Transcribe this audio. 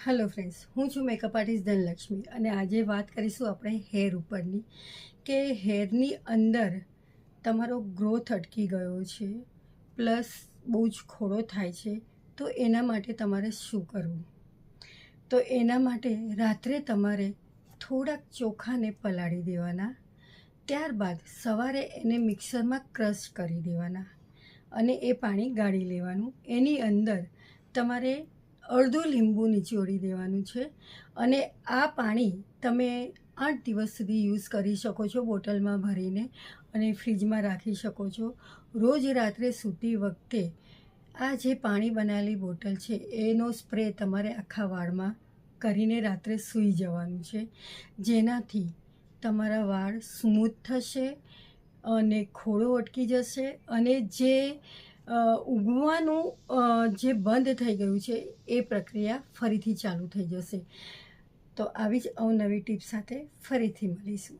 Hello friends, હું છું makeup artist Dhanlaxmi અને આજે વાત કરીશું આપણે હેર ઉપરની કે હેરની અંદર તમારો ગ્રોથ અટકી ગયો છે પ્લસ બહુ જ ખોડો થાય છે. તો એના માટે તમારે શું કરવું? તો એના માટે રાત્રે તમારે થોડાક ચોખાને પલાળી દેવાના, ત્યારબાદ સવારે એને મિક્સરમાં ક્રશ કરી દેવાના અને એ પાણી ગાળી લેવાનું. એની અંદર તમારે અડધું લીંબુ નીચોડી દેવાનું છે અને આ પાણી તમે 8 દિવસ સુધી યુઝ કરી શકો છો બોટલમાં ભરીને અને ફ્રીજમાં રાખી શકો છો. રોજ રાત્રે સૂતી વખતે આ જે પાણી બનાવેલી બોટલ છે એનો સ્પ્રે તમારે આખા વાળમાં કરીને રાત્રે સૂઈ જવાનું છે, જેનાથી તમારા વાળ સ્મૂથ થશે અને ખોડો અટકી જશે અને જે ઉગવાનું જે બંધ થઈ ગયું છે એ પ્રક્રિયા ફરીથી ચાલુ થઈ જશે. તો આવી જ અવનવી ટિપ્સ સાથે ફરીથી મળીશું.